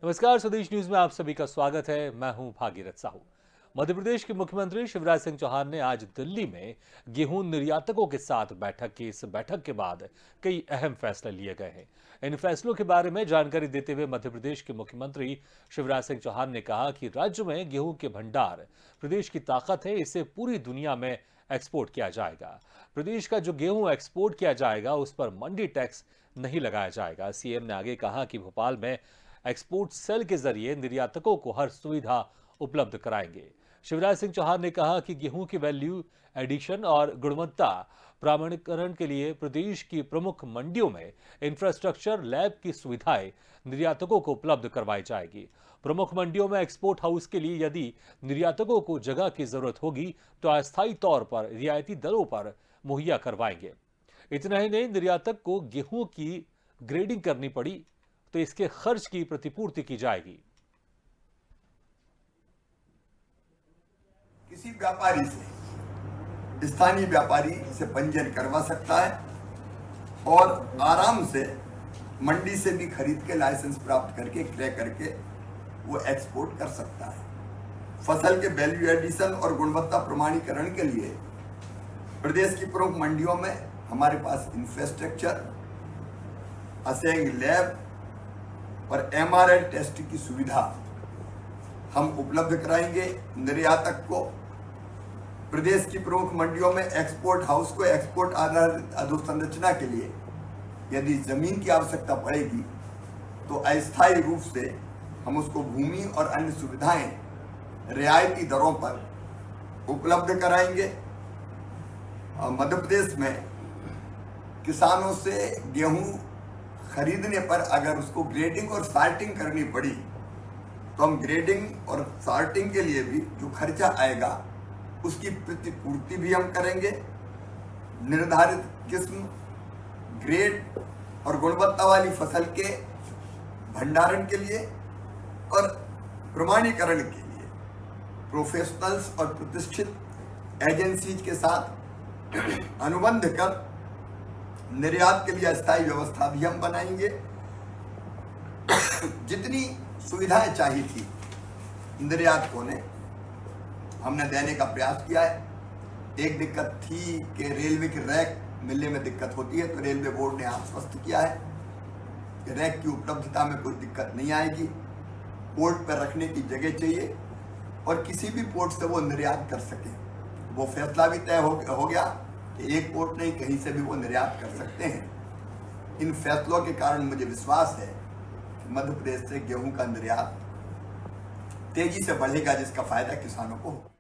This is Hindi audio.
नमस्कार, स्वदेश न्यूज में आप सभी का स्वागत है। मैं हूं भागीरथ साहू। मध्य प्रदेश के मुख्यमंत्री शिवराज सिंह चौहान ने आज दिल्ली में गेहूं निर्यातकों के साथ बैठक की। इस बैठक के बाद कई अहम फैसले लिए गए हैं। इन फैसलों के बारे में जानकारी देते हुए मध्य प्रदेश के मुख्यमंत्री शिवराज सिंह चौहान ने कहा कि राज्य में गेहूं के भंडार प्रदेश की ताकत है, इसे पूरी दुनिया में एक्सपोर्ट किया जाएगा। प्रदेश का जो गेहूं एक्सपोर्ट किया जाएगा उस पर मंडी टैक्स नहीं लगाया जाएगा। सीएम ने आगे कहा कि भोपाल में एक्सपोर्ट सेल के जरिए निर्यातकों को हर सुविधा उपलब्ध कराएंगे। शिवराज सिंह चौहान ने कहा कि गेहूं की वैल्यू एडिशन और गुणवत्ता प्रमाणीकरण के लिए प्रदेश की प्रमुख मंडियों में इंफ्रास्ट्रक्चर लैब की सुविधाएं निर्यातकों को उपलब्ध करवाई जाएगी। प्रमुख मंडियों में एक्सपोर्ट हाउस के लिए यदि निर्यातकों को जगह की जरूरत होगी तो अस्थायी तौर पर रियायती दरों पर मुहैया करवाएंगे। इतना ही नहीं, निर्यातक को गेहूं की ग्रेडिंग करनी पड़ी तो इसके खर्च की प्रतिपूर्ति की जाएगी। किसी व्यापारी से, स्थानीय व्यापारी से पंजीयन करवा सकता है और आराम से मंडी से भी खरीद के लाइसेंस प्राप्त करके क्रय करके वो एक्सपोर्ट कर सकता है। फसल के वैल्यू एडिशन और गुणवत्ता प्रमाणीकरण के लिए प्रदेश की प्रमुख मंडियों में हमारे पास इंफ्रास्ट्रक्चर, असेंग लैब और एमआरआई टेस्ट की सुविधा हम उपलब्ध कराएंगे। निर्यातक को प्रदेश की प्रमुख मंडियों में एक्सपोर्ट हाउस को एक्सपोर्ट आधारित अधोसंरचना के लिए यदि जमीन की आवश्यकता पड़ेगी तो अस्थायी रूप से हम उसको भूमि और अन्य सुविधाएं रियायती दरों पर उपलब्ध कराएंगे। मध्य प्रदेश में किसानों से गेहूं खरीदने पर अगर उसको ग्रेडिंग और सॉर्टिंग करनी पड़ी तो हम ग्रेडिंग और सॉर्टिंग के लिए भी जो खर्चा आएगा उसकी प्रतिपूर्ति भी हम करेंगे। निर्धारित किस्म, ग्रेड और गुणवत्ता वाली फसल के भंडारण के लिए और प्रमाणीकरण के लिए प्रोफेशनल्स और प्रतिष्ठित एजेंसीज के साथ अनुबंध कर निर्यात के लिए अस्थायी व्यवस्था भी हम बनाएंगे। जितनी सुविधाएं चाहिए थी निर्यातकों ने हमने देने का प्रयास किया है। एक दिक्कत थी कि रेलवे के रैक मिलने में दिक्कत होती है, तो रेलवे बोर्ड ने आश्वस्त किया है कि रैक की उपलब्धता में कोई दिक्कत नहीं आएगी। पोर्ट पर रखने की जगह चाहिए और किसी भी पोर्ट से वो निर्यात कर सके। वो फैसला भी तय हो गया कि एक पोर्ट नहीं, कहीं से भी वो निर्यात कर सकते हैं। इन फैसलों के कारण मुझे विश्वास है कि मध्य प्रदेश से गेहूं का निर्यात तेजी से बढ़ेगा, जिसका फायदा किसानों को हो।